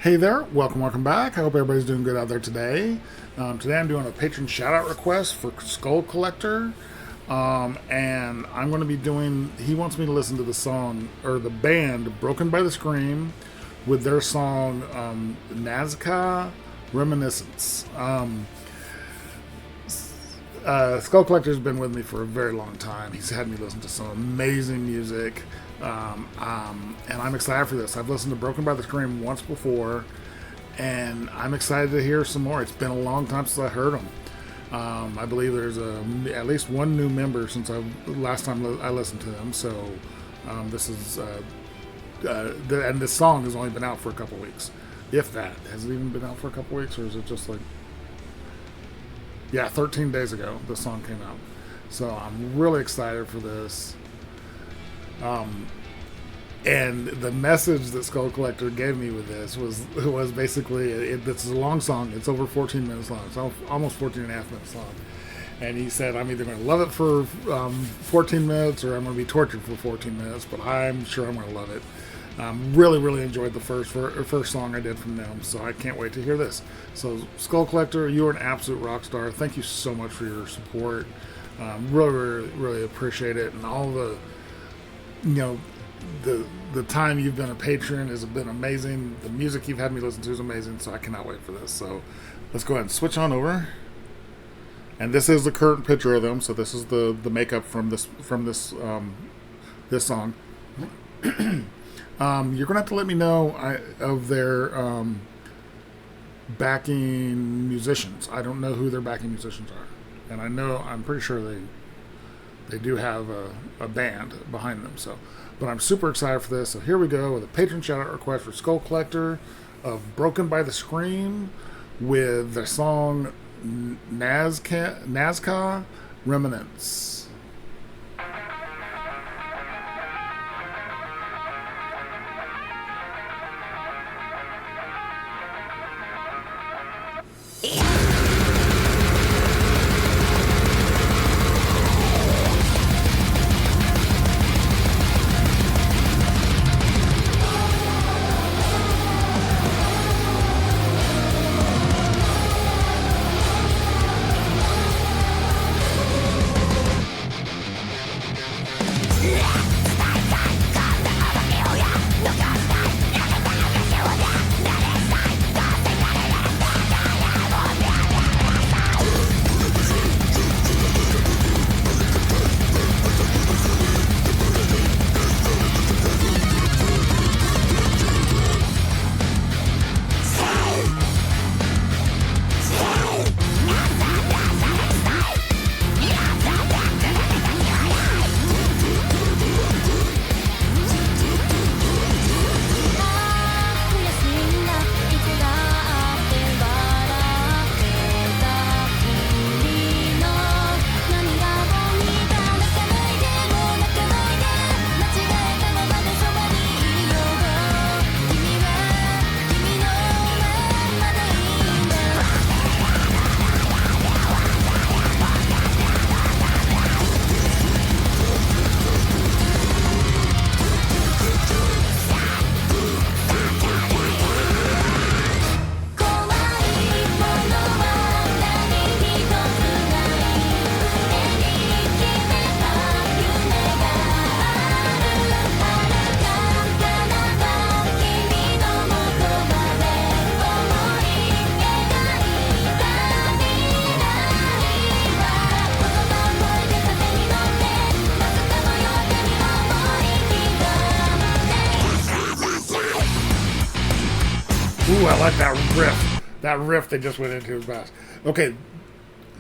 Hey there, welcome back. I hope everybody's doing good out there today. Today I'm doing a patron shout out request for Skull Collector. And I'm going to be doing, he wants me to listen to the song, or the band, Broken by the Scream, with their song, Nazca, Reminiscence. Skull Collector's been with me for a very long time. He's had me listen to some amazing music. And I'm excited for this. I've listened to Broken by the Scream once before, and I'm excited to hear some more. It's been a long time since I heard them. I believe there's at least one new member since last time I listened to them. So this is and this song has only been out for a couple weeks, if that. Has it even been out for a couple weeks, or is it just like 13 days ago the song came out? So I'm really excited for this. And the message that Skull Collector gave me with this was basically, it's a long song. It's over 14 minutes long. It's almost 14 and a half minutes long. And he said, I'm either going to love it for 14 minutes or I'm going to be tortured for 14 minutes, but I'm sure I'm going to love it. Really enjoyed the first song I did from them, so I can't wait to hear this. So Skull Collector, you are an absolute rock star. Thank you so much for your support. Really appreciate it. And all the time you've been a patron has been amazing. The music you've had me listen to is amazing, so I cannot wait for this. So let's go ahead and switch on over. And this is the current picture of them. So this is the makeup from this song. You're gonna have to let me know of their backing musicians. I don't know who their backing musicians are, and I'm pretty sure they do have a band behind them. So, but I'm super excited for this. So here we go with a patron shout out request for Skull Collector of Broken by the Scream with the song Nazca Remnants. Ooh, I like that riff. That riff they just went into is best. Okay,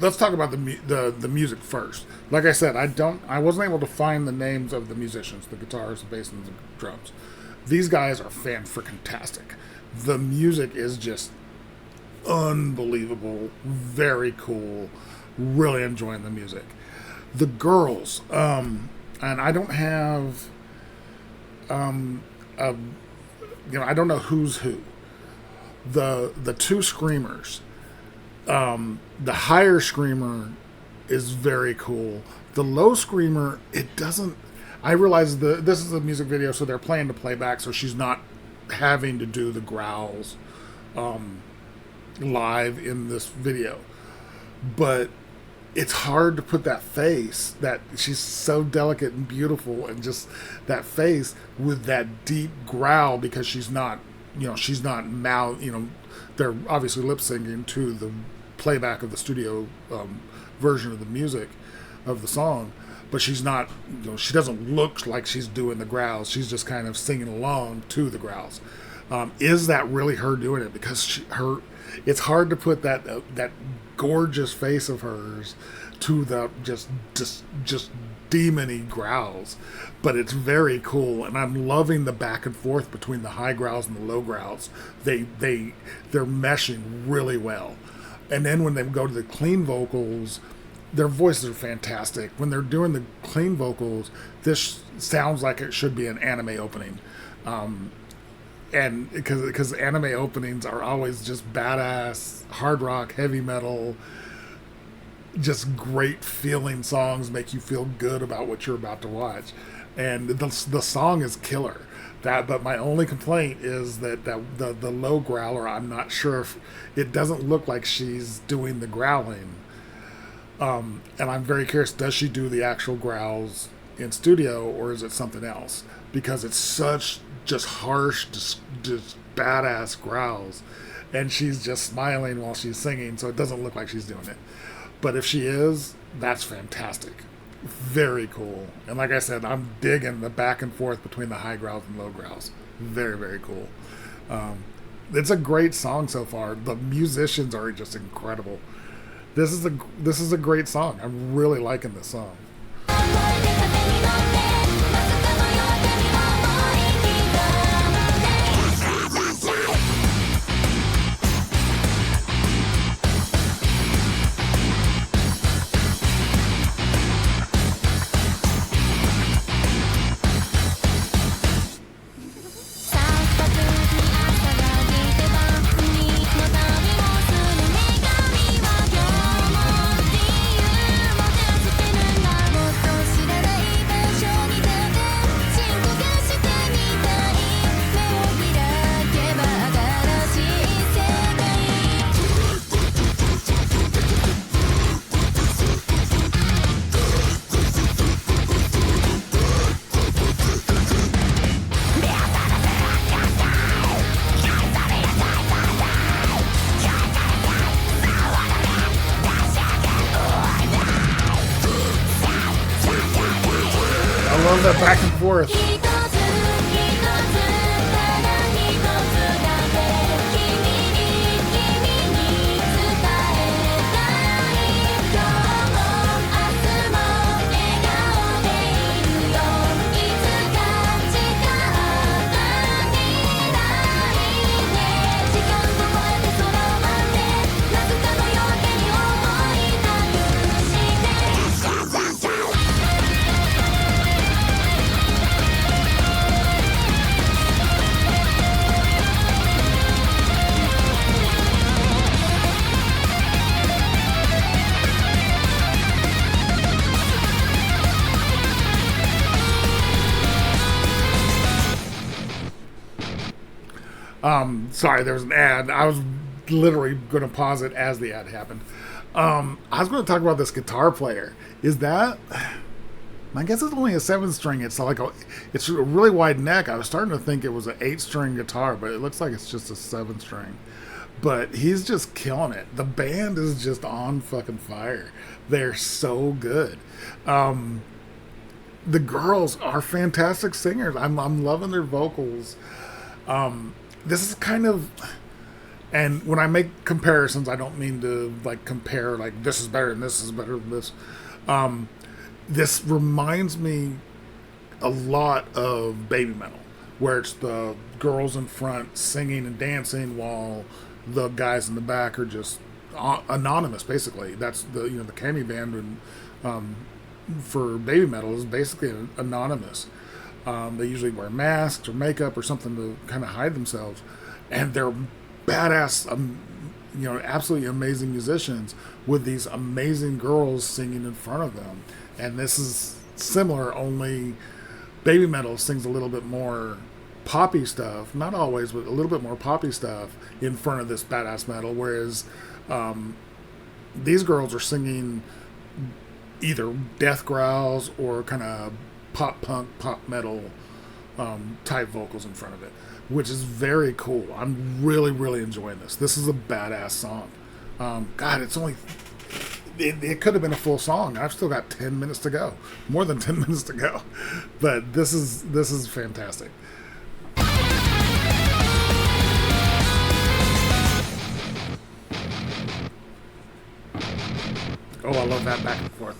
let's talk about the music first. Like I said, I wasn't able to find the names of the musicians, the guitars, the bass, and the drums. These guys are fan-freaking-tastic. The music is just unbelievable, very cool. Really enjoying the music. The girls, and I don't have, I don't know who's who. The two screamers, the higher screamer is very cool. The low screamer, it doesn't. I realize this is a music video, so they're playing the playback, so she's not having to do the growls live in this video, but it's hard to put that face, that she's so delicate and beautiful, and just that face with that deep growl, because she's not, she's not mouth, they're obviously lip syncing to the playback of the studio version of the music of the song, but she's not, she doesn't look like she's doing the growls. She's just kind of singing along to the growls. Is that really her doing it? Because it's hard to put that gorgeous face of hers to the just demony growls, but it's very cool, and I'm loving the back and forth between the high growls and the low growls. They're meshing really well. And then when they go to the clean vocals, their voices are fantastic. When they're doing the clean vocals, this sounds like it should be an anime opening. And because anime openings are always just badass, hard rock, heavy metal, just great feeling songs, make you feel good about what you're about to watch. And the song is killer. But my only complaint is that the low growler, I'm not sure if it doesn't look like she's doing the growling. And I'm very curious, does she do the actual growls in studio, or is it something else? Because it's such just harsh, just badass growls, and she's just smiling while she's singing, so it doesn't look like she's doing it. But if she is, that's fantastic. Very cool. And like I said, I'm digging the back and forth between the high growls and low growls. Very, very cool. It's a great song so far. The musicians are just incredible. This is a great song. I'm really liking this song. I love that back and forth. Sorry, there was an ad. I was literally going to pause it as the ad happened. I was going to talk about this guitar player. Is that... I guess it's only a 7-string. It's like it's a really wide neck. I was starting to think it was an 8-string guitar, but it looks like it's just a 7-string. But he's just killing it. The band is just on fucking fire. They're so good. The girls are fantastic singers. I'm loving their vocals. This is kind of, and when I make comparisons, I don't mean to like compare like this is better and this is better than this. This reminds me a lot of Baby Metal, where it's the girls in front singing and dancing while the guys in the back are just anonymous. Basically, that's the the Kami band and for Baby Metal is basically anonymous. They usually wear masks or makeup or something to kind of hide themselves, and they're badass, absolutely amazing musicians with these amazing girls singing in front of them. And this is similar, only Baby Metal sings a little bit more poppy stuff, not always, but a little bit more poppy stuff in front of this badass metal. Whereas these girls are singing either death growls or kind of pop punk, pop metal type vocals in front of it, which is very cool. I'm really, really enjoying this. This is a badass song. God, it's only... It could have been a full song. I've still got 10 minutes to go. More than 10 minutes to go. But this is fantastic. Oh, I love that back and forth.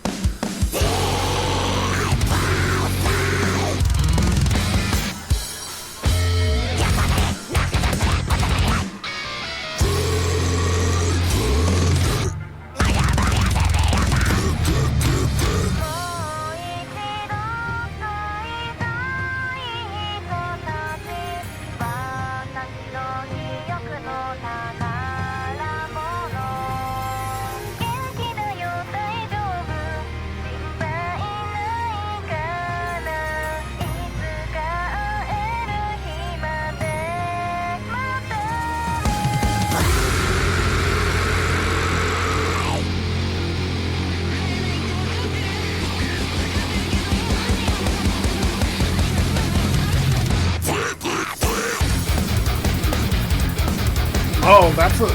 Oh, that's a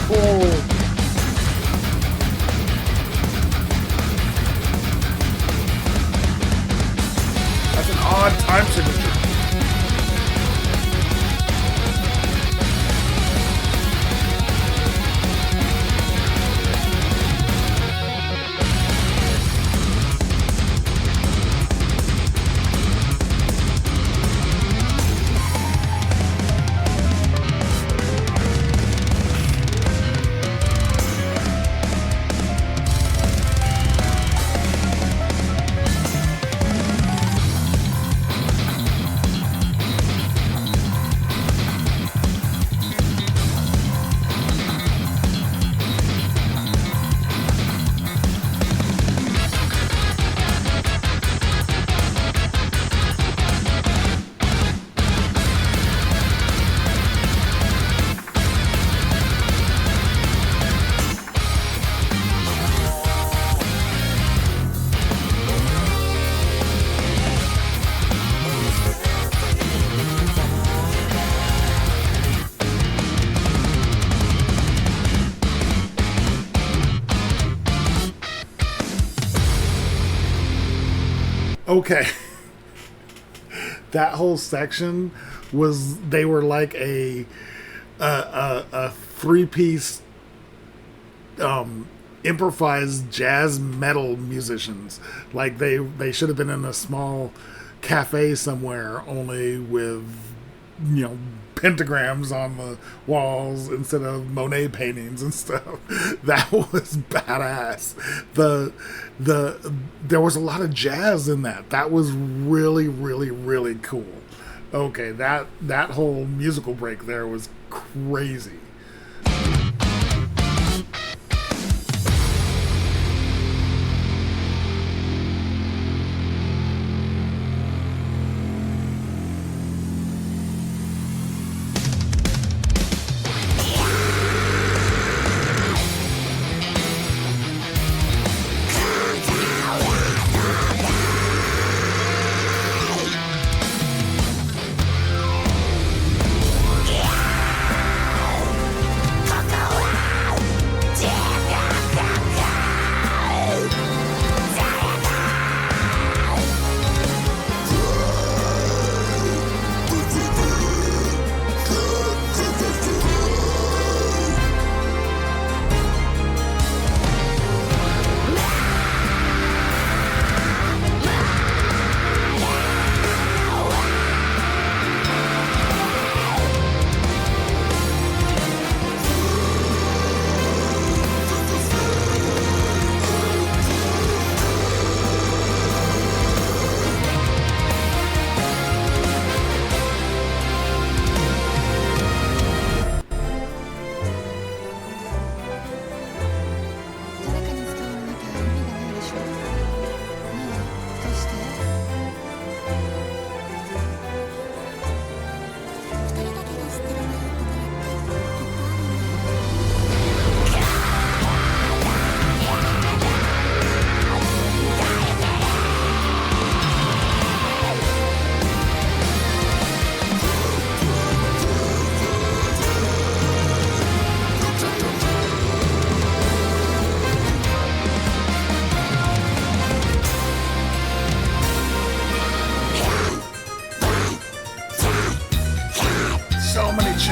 cool. That's an odd time signature. Okay. That whole section was, they were like a three-piece improvised jazz metal musicians. Like they should have been in a small cafe somewhere, only with, you know, pentagrams on the walls instead of Monet paintings and stuff. That was badass. There was a lot of jazz in that. That was really, really, really cool. Okay, that whole musical break there was crazy.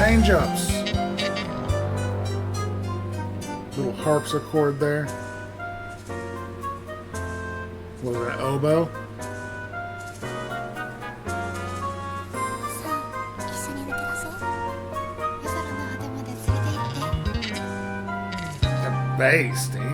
change-ups. Little harpsichord there. What was that, oboe? That bass, damn.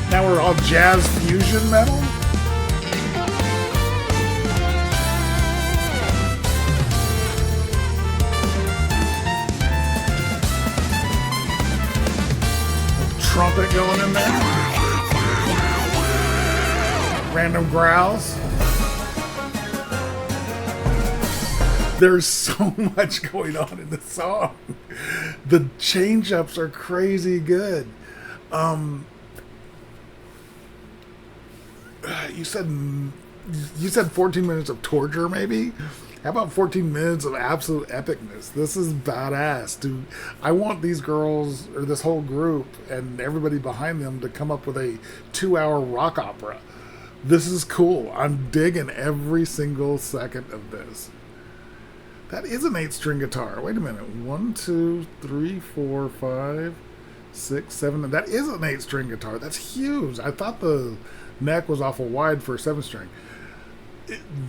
Now we're all jazz fusion metal? Trumpet going in there. Random growls. There's so much going on in the song. The change-ups are crazy good. You said 14 minutes of torture, maybe? How about 14 minutes of absolute epicness? This is badass, dude. I want these girls, or this whole group, and everybody behind them to come up with a 2-hour rock opera. This is cool. I'm digging every single second of this. That is an 8-string guitar. Wait a minute. 1, 2, 3, 4, 5, 6, 7. That is an 8-string guitar. That's huge. I thought the neck was awful wide for a 7-string.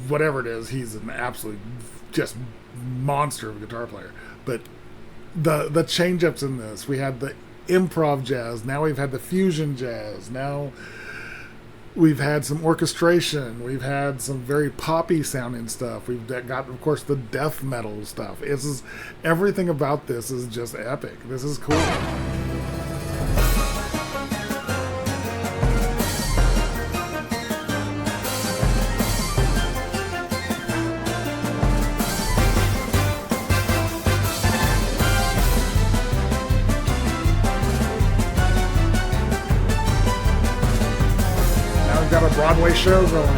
Whatever it is, he's an absolute just monster of a guitar player. But the change-ups in this, we had the improv jazz, now we've had the fusion jazz, now we've had some orchestration, we've had some very poppy sounding stuff, we've got, of course, the death metal stuff. Everything about this is just epic. This is cool. Got a Broadway show going.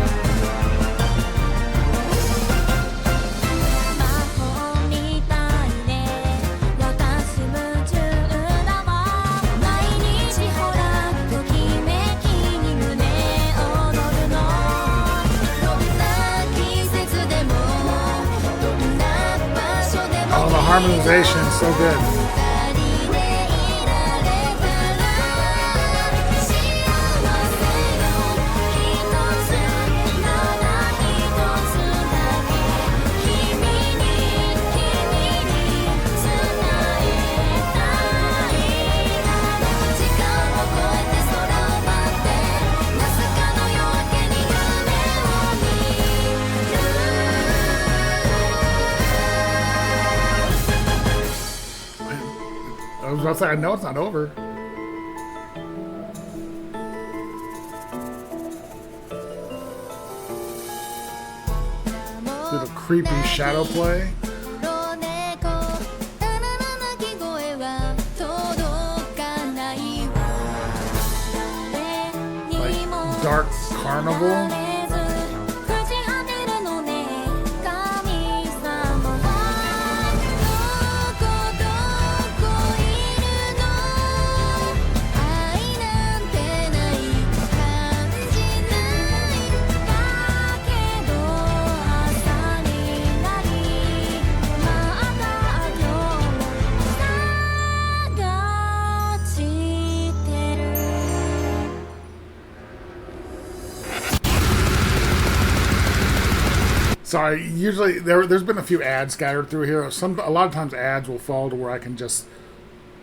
Oh, the harmonization is so good. I was about to say, I know it's not over. Do the creepy shadow play. Like dark carnival. Sorry, usually there's been a few ads scattered through here. A lot of times ads will fall to where I can just,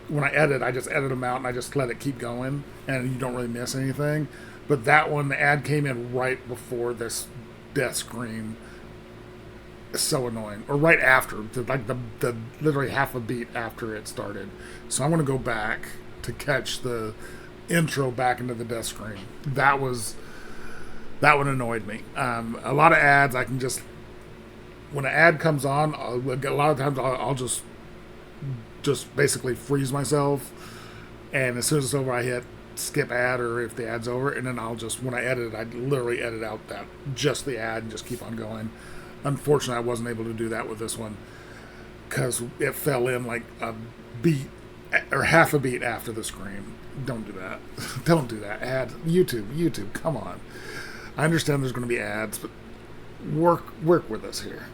when I edit them out and I just let it keep going and you don't really miss anything. But that one, the ad came in right before this death scream. It's so annoying. Or right after, like the literally half a beat after it started. So I'm going to go back to catch the intro back into the death scream. That one annoyed me. A lot of ads, I can just when an ad comes on, a lot of times I'll just basically freeze myself, and as soon as it's over, I hit skip ad, or if the ad's over, and then I'll just, when I edit it, I literally edit out that just the ad and just keep on going. Unfortunately, I wasn't able to do that with this one because it fell in like a beat or half a beat after the scream. Don't do that. Don't do that. Ad YouTube, come on. I understand there's going to be ads, but work with us here.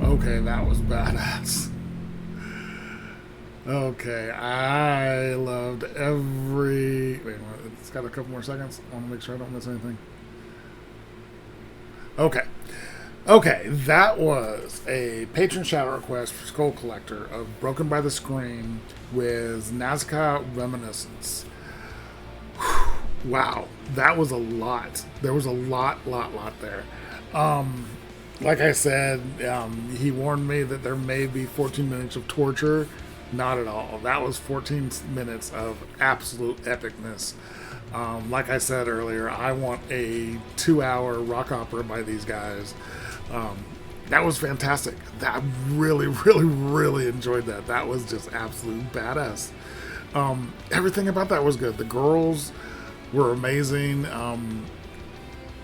Okay, that was badass. Okay, I loved every... Wait, it's got a couple more seconds. I want to make sure I don't miss anything. Okay, that was a patron shout request for Skull Collector of Broken by the Scream with Nazca Reminiscence. Wow, that was a lot. There was a lot there. Like I said, he warned me that there may be 14 minutes of torture. Not at all. That was 14 minutes of absolute epicness. Like I said earlier, I want a 2-hour rock opera by these guys. That was fantastic. I really enjoyed that. That was just absolute badass. Everything about that was good. The girls were amazing.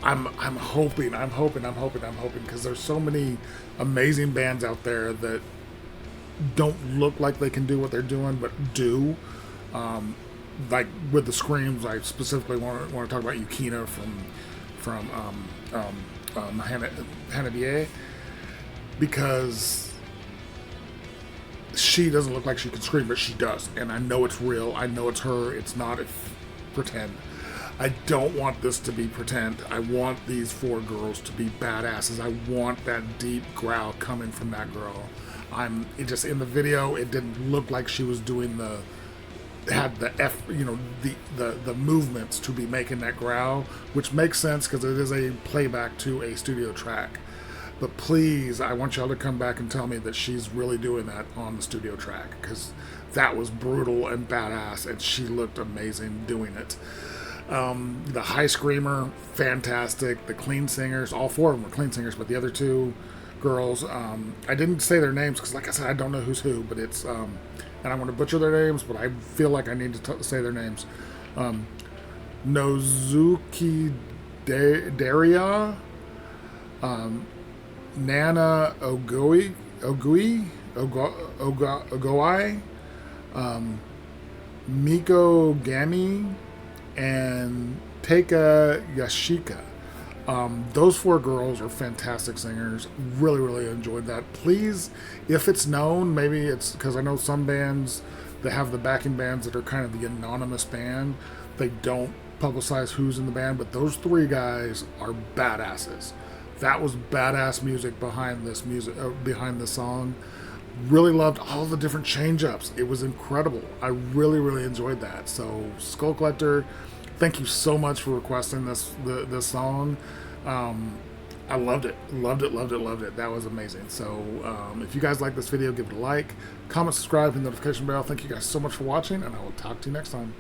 I'm hoping because there's so many amazing bands out there that don't look like they can do what they're doing, but do. Like with the screams, I specifically want to talk about Yukina from Hanabiye, because she doesn't look like she can scream, but she does, and I know it's real. I know it's her. It's not pretend. I don't want this to be pretend. I want these four girls to be badasses. I want that deep growl coming from that girl. It just in the video, it didn't look like she was doing had the the movements to be making that growl, which makes sense because it is a playback to a studio track. But please, I want y'all to come back and tell me that she's really doing that on the studio track, because that was brutal and badass, and she looked amazing doing it. The high screamer, fantastic. The clean singers, all four of them were clean singers, but the other two girls, I didn't say their names because, like I said, I don't know who's who, but it's, and I'm going to butcher their names, but I feel like I need to say their names. Nozuki Daria, Nana Ogui, Miko Gami, and Teika Yashika. Those four girls are fantastic singers. Really, really enjoyed that. Please, if it's known, maybe it's because I know some bands that have the backing bands that are kind of the anonymous band. They don't publicize who's in the band, but those three guys are badasses. That was badass music behind this behind the song. Really loved all the different change-ups. It was incredible. I really, really enjoyed that. So, Skull Collector, thank you so much for requesting this song. I loved it. Loved it, loved it, loved it. That was amazing. So, if you guys like this video, give it a like, comment, subscribe, and notification bell. Thank you guys so much for watching, and I will talk to you next time.